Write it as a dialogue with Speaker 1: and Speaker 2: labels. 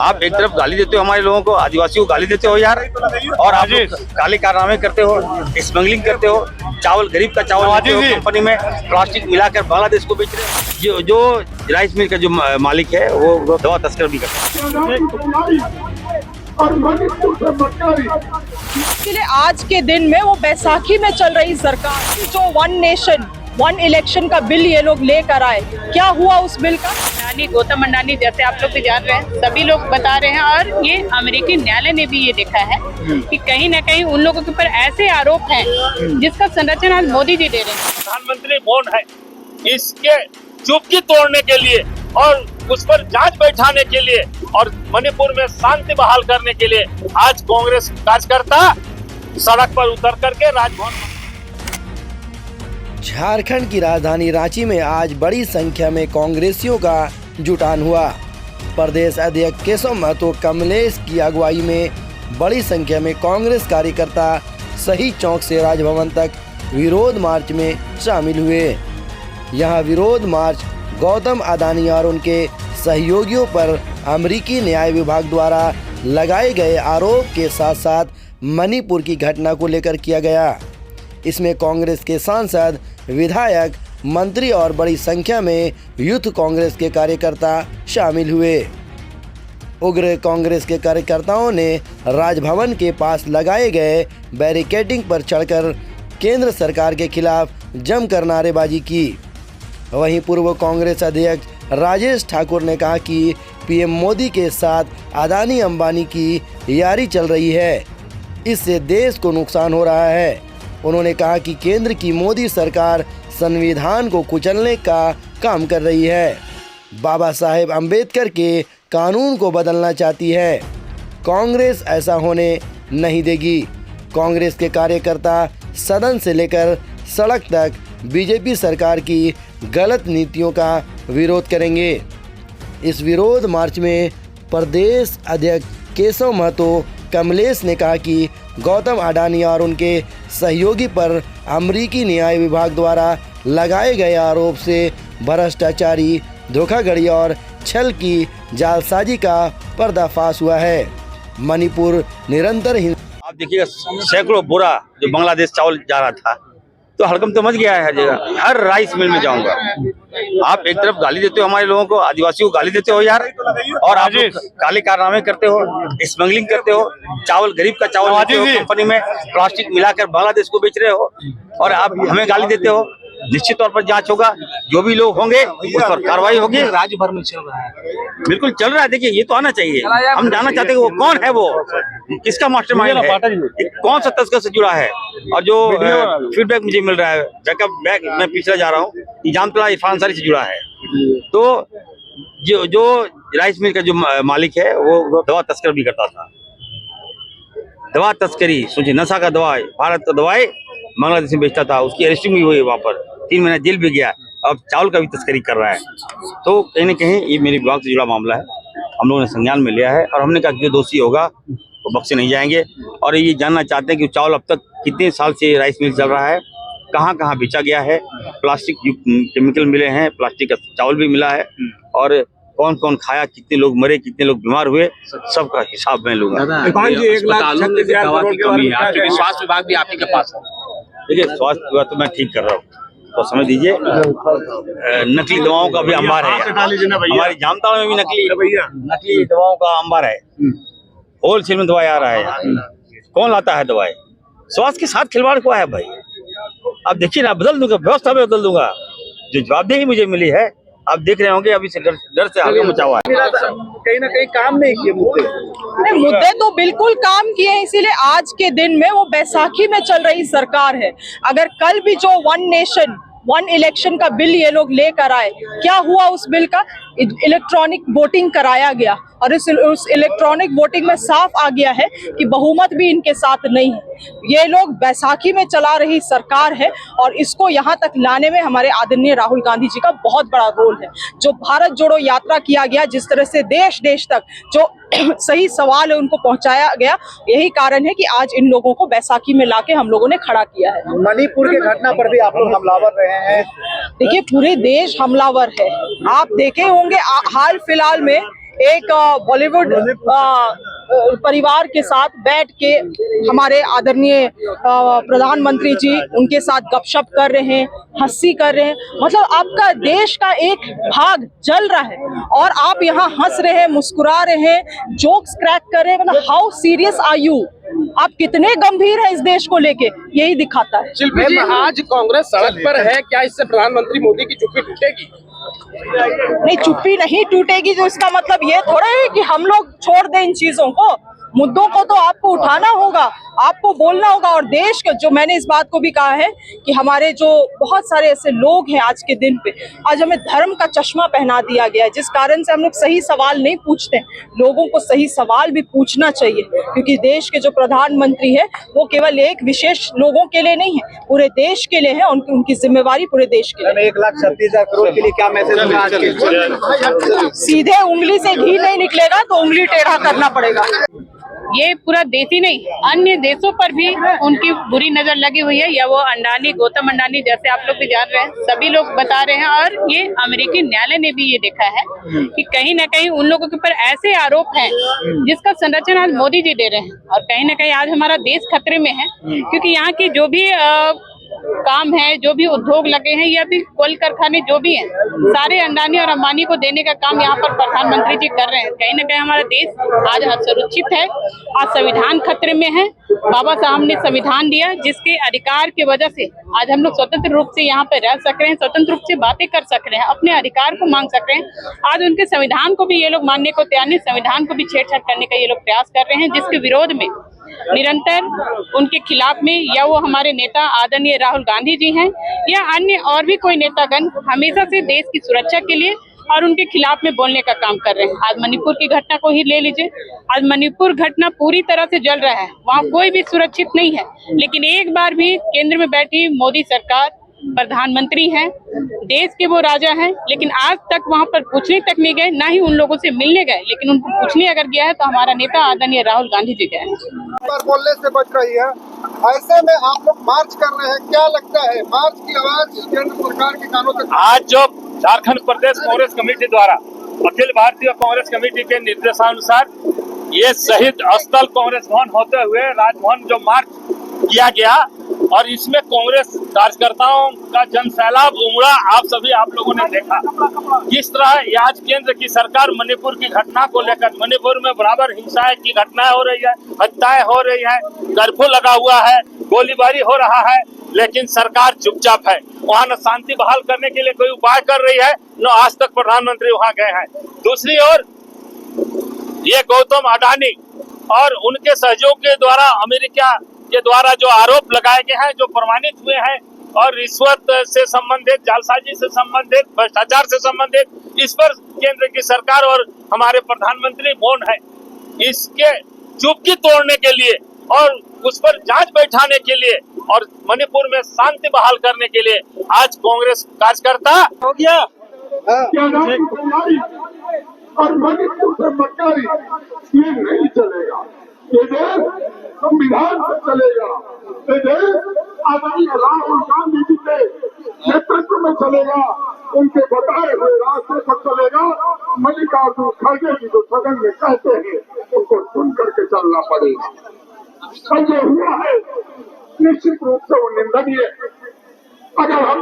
Speaker 1: आप एक तरफ गाली देते हो हमारे लोगों को, आदिवासियों को गाली देते हो यार, और आप लोग काले कारनामे करते हो, स्मगलिंग करते हो, चावल गरीब का चावल देते हो, कंपनी में प्लास्टिक मिलाकर बांग्लादेश को बेच रहे हो। जो राइस मिल का जो मालिक है वो दवा तस्कर भी करता है।
Speaker 2: इसलिए आज के दिन में वो बैसाखी में चल रही सरकार जो वन नेशन वन इलेक्शन का बिल ये लोग लेकर आए, क्या हुआ उस बिल का?
Speaker 3: गौतम अंडानी जैसे आप लोग भी जान रहे हैं, सभी लोग बता रहे हैं और ये अमेरिकी न्यायालय ने भी ये देखा है कि कहीं न कहीं उन लोगों के ऊपर ऐसे आरोप हैं जिसका संरक्षण आज मोदी जी दे रहे हैं।
Speaker 4: प्रधानमंत्री कौन है इसके चुप्पी तोड़ने के लिए और उस पर जांच बैठाने के लिए और मणिपुर में शांति बहाल करने के लिए आज कांग्रेस कार्यकर्ता सड़क पर उतर करके राजभवन।
Speaker 5: झारखंड की राजधानी रांची में आज बड़ी संख्या में कांग्रेसियों का जुटान हुआ। प्रदेश अध्यक्ष केशव महतो कमलेश की अगुवाई में बड़ी संख्या में कांग्रेस कार्यकर्ता शहीद चौक से राजभवन तक विरोध मार्च में शामिल हुए। यहां विरोध मार्च गौतम अडानी और उनके सहयोगियों पर अमेरिकी न्याय विभाग द्वारा लगाए गए आरोप के साथ साथ मणिपुर की घटना को लेकर किया गया। इसमें कांग्रेस के सांसद, विधायक, मंत्री और बड़ी संख्या में यूथ कांग्रेस के कार्यकर्ता शामिल हुए। उग्र कांग्रेस के कार्यकर्ताओं ने राजभवन के पास लगाए गए बैरिकेडिंग पर चढ़कर केंद्र सरकार के खिलाफ जमकर नारेबाजी की। वहीं पूर्व कांग्रेस अध्यक्ष राजेश ठाकुर ने कहा कि पीएम मोदी के साथ अडानी अंबानी की यारी चल रही है, इससे देश को नुकसान हो रहा है। उन्होंने कहा कि केंद्र की मोदी सरकार संविधान को कुचलने का काम कर रही है, बाबा साहेब अम्बेडकर के कानून को बदलना चाहती है। कांग्रेस ऐसा होने नहीं देगी। कांग्रेस के कार्यकर्ता सदन से लेकर सड़क तक बीजेपी सरकार की गलत नीतियों का विरोध करेंगे। इस विरोध मार्च में प्रदेश अध्यक्ष केशव महतो कमलेश ने कहा कि गौतम अडानी और उनके सहयोगी पर अमेरिकी न्याय विभाग द्वारा लगाए गए आरोप से भ्रष्टाचारी, धोखाधड़ी और छल की जालसाजी का पर्दाफाश हुआ है। मणिपुर निरंतर
Speaker 1: आप देखिएगा सैकड़ों बोरा जो बांग्लादेश चावल जा रहा था, तो हड़कंप तो मच गया है हर जगह। हर राइस मिल में जाऊंगा, आप एक तरफ गाली देते हो हमारे लोगों को, आदिवासियों को गाली देते हो यार, और आप लोग काले कारनामे करते हो, स्मगलिंग करते हो, चावल गरीब का चावल देते हो, कंपनी में प्लास्टिक मिलाकर बांग्लादेश को बेच रहे हो, और आप हमें गाली देते हो। निश्चित तौर पर जांच होगा, जो भी लोग होंगे उस पर कार्रवाई होगी।
Speaker 6: राज्य भर में चल रहा है,
Speaker 1: बिल्कुल चल रहा है। देखिए ये तो आना चाहिए, हम जानना चाहते हैं वो कौन है, वो किसका मास्टरमाइंड है, कौन सा तस्कर से जुड़ा है। और जो फीडबैक मुझे मिल रहा है, बैक मैं पिछला जा रहा हूँ, जामतला इरफान अंसारी से जुड़ा है। तो जो राइस मिल का जो मालिक है वो दवा तस्कर भी करता था। दवा तस्करी, सोचिए, नशा का दवा, भारत का दवाई बांग्लादेश में बेचता था, उसकी अरेस्टिंग भी हुई, वहाँ पर 3 महीने जेल भी गया। अब चावल का भी तस्करी कर रहा है। तो कहीं न कहीं ये मेरे विभाग से जुड़ा मामला है, हम लोगों ने संज्ञान में लिया है और हमने कहा जो दोषी होगा वो बख्शे नहीं जाएंगे। और ये जानना चाहते हैं कि चावल अब तक कितने साल से राइस मिल चल रहा है, कहाँ कहाँ बेचा गया है, प्लास्टिक केमिकल मिले हैं, प्लास्टिक का चावल भी मिला है, और कौन कौन खाया, कितने लोग मरे, कितने लोग बीमार हुए, सबका हिसाब मैं लूंगा।
Speaker 6: स्वास्थ्य विभाग भी आपके पास है।
Speaker 1: देखिए स्वास्थ्य विभाग तो मैं ठीक कर रहा हूँ, तो समझ दीजिए नकली दवाओं का भी अंबार है। हमारी जामताड़ा में भी नकली दवाओं का अंबार है। होलसेल में दवाई आ रहा है, कौन लाता है दवाई? स्वास्थ्य के साथ खिलवाड़ हुआ है भाई। अब देखिए ना, बदल दूंगा, व्यवस्था में बदल दूंगा। जो जवाबदेही मुझे मिली है, आप देख रहे होंगे, अभी से डर से आगे मचा हुआ है।
Speaker 6: कहीं ना कहीं काम नहीं किए
Speaker 2: मुद्दे तो बिल्कुल काम किए हैं, इसीलिए आज के दिन में वो बैसाखी में चल रही सरकार है। अगर कल भी जो वन नेशन वन इलेक्शन का बिल ये लोग लेकर आए, क्या हुआ उस बिल का? इलेक्ट्रॉनिक वोटिंग कराया गया और उस इलेक्ट्रॉनिक वोटिंग में साफ आ गया है कि बहुमत भी इनके साथ नहीं है। ये लोग बैसाखी में चला रही सरकार है और इसको यहाँ तक लाने में हमारे आदरणीय राहुल गांधी जी का बहुत बड़ा रोल है। जो भारत जोड़ो यात्रा किया गया, जिस तरह से देश देश तक जो सही सवाल है उनको पहुंचाया गया, यही कारण है कि आज इन लोगों को बैसाखी में लाके हम लोगों ने खड़ा किया है।
Speaker 6: मणिपुर के घटना पर भी आप लोग हमलावर रहे हैं।
Speaker 2: देखिए पूरे देश हमलावर है। आप देखे होंगे हाल फिलहाल में एक बॉलीवुड परिवार के साथ बैठ के हमारे आदरणीय प्रधानमंत्री जी उनके साथ गपशप कर रहे हैं, हंसी कर रहे हैं। मतलब आपका देश का एक भाग जल रहा है और आप यहाँ हंस रहे हैं, मुस्कुरा रहे हैं, जोक्स क्रैक कर रहे हैं। मतलब हाउ सीरियस आर यू? आप कितने गंभीर हैं इस देश को लेके, यही दिखाता है।
Speaker 7: शिल्पी जी, आज कांग्रेस सड़क पर है, क्या इससे प्रधानमंत्री मोदी की चुप्पी टूटेगी?
Speaker 2: नहीं, चुप्पी नहीं टूटेगी। जो इसका मतलब ये थोड़ा है कि हम लोग छोड़ दें इन चीजों को। मुद्दों को तो आपको उठाना होगा, आपको बोलना होगा। और देश के जो, मैंने इस बात को भी कहा है कि हमारे जो बहुत सारे ऐसे लोग हैं आज के दिन पे, आज हमें धर्म का चश्मा पहना दिया गया है, जिस कारण से हम लोग सही सवाल नहीं पूछते। लोगों को सही सवाल भी पूछना चाहिए, क्योंकि देश के जो प्रधानमंत्री है वो केवल एक विशेष लोगों के लिए नहीं है, पूरे देश के लिए है। उनकी जिम्मेवारी पूरे देश के लिए।
Speaker 6: 1,36,000 करोड़ के लिए क्या मैसेज होगा आज के?
Speaker 2: सीधे उंगली से घी नहीं निकलेगा तो उंगली टेढ़ा करना पड़ेगा।
Speaker 3: ये पूरा देश ही नहीं, अन्य देशों पर भी उनकी बुरी नजर लगी हुई है। या वो अंडानी, गौतम अंडानी, जैसे आप लोग भी जान रहे हैं, सभी लोग बता रहे हैं। और ये अमेरिकी न्यायालय ने भी ये देखा है कि कहीं ना कहीं उन लोगों के ऊपर ऐसे आरोप हैं जिसका संरक्षण आज मोदी जी दे रहे हैं। और कहीं ना कहीं आज हमारा देश खतरे में है, क्योंकि यहाँ की जो भी काम है, जो भी उद्योग लगे हैं या फिर कोल कारखाने जो भी हैं, सारे अंडानी और अंबानी को देने का काम यहाँ पर प्रधानमंत्री जी कर रहे हैं। कहीं ना कहीं हमारा देश आज असुरक्षित है, आज संविधान खतरे में है। बाबा साहब ने संविधान दिया, जिसके अधिकार की वजह से आज हम लोग स्वतंत्र रूप से यहाँ पे रह सक रहे हैं, स्वतंत्र रूप से बातें कर सक रहे हैं, अपने अधिकार को मांग सक रहे हैं। आज उनके संविधान को भी ये लोग मानने को तैयार नहीं, संविधान को भी छेड़छाड़ करने का ये लोग प्रयास कर रहे हैं, जिसके विरोध में निरंतर उनके खिलाफ में, या वो हमारे नेता आदरणीय राहुल गांधी जी हैं या अन्य और भी कोई नेतागण, हमेशा से देश की सुरक्षा के लिए और उनके खिलाफ में बोलने का काम कर रहे हैं। आज मणिपुर की घटना को ही ले लीजिए, आज मणिपुर घटना पूरी तरह से जल रहा है, वहाँ कोई भी सुरक्षित नहीं है। लेकिन एक बार भी केंद्र में बैठी मोदी सरकार, प्रधानमंत्री हैं, देश के वो राजा हैं, लेकिन आज तक वहां पर पूछने तक नहीं गए, ना ही उन लोगों से मिलने गए। लेकिन उनको पूछने अगर गया है तो हमारा नेता आदरणीय राहुल गांधी जी गए हैं।
Speaker 8: पर बोलने से बच रही है, ऐसे में आप लोग मार्च कर रहे हैं, क्या लगता है मार्च की आवाज केंद्र सरकार के कानों तक?
Speaker 4: आज जो झारखंड प्रदेश कांग्रेस कमेटी द्वारा अखिल भारतीय कांग्रेस कमेटी के निर्देशानुसार ये शहीद स्थल कांग्रेस भवन होते हुए राजभवन जो मार्च किया गया, और इसमें कांग्रेस कार्यकर्ताओं का जन सैलाब उमड़ा। आप लोगों ने देखा किस तरह आज केंद्र की सरकार मणिपुर की घटना को लेकर, मणिपुर में बराबर हिंसा की घटनाएं हो रही है, हत्याएं हो रही है, कर्फ्यू लगा हुआ है, गोलीबारी हो रहा है, लेकिन सरकार चुपचाप है। वहाँ न शांति बहाल करने के लिए कोई उपाय कर रही है, न आज तक प्रधानमंत्री वहाँ गए हैं। दूसरी ओर ये गौतम अडानी और उनके सहयोग के द्वारा, अमेरिका के द्वारा जो आरोप लगाए गए हैं, जो प्रमाणित हुए हैं, और रिश्वत से संबंधित, जालसाजी से संबंधित, भ्रष्टाचार से संबंधित, इस पर केंद्र की सरकार और हमारे प्रधानमंत्री मौन है। इसके चुप्पी तोड़ने के लिए और उस पर जांच बैठाने के लिए और मणिपुर में शांति बहाल करने के लिए आज कांग्रेस कार्यकर्ता हो गया
Speaker 8: और मणिपुर से मक्कारी, ये नहीं चलेगा। ये देश संविधान से चलेगा, ये देश आदरणीय राहुल गांधी जी के नेतृत्व में चलेगा, उनके बताए हुए रास्ते पर चलेगा। मल्लिकार्जुन खड़गे जी जो सदन में कहते हैं, उनको सुन करके चलना पड़ेगा। और जो हुआ है निश्चित रूप से वो निंदनीय है। अगर हम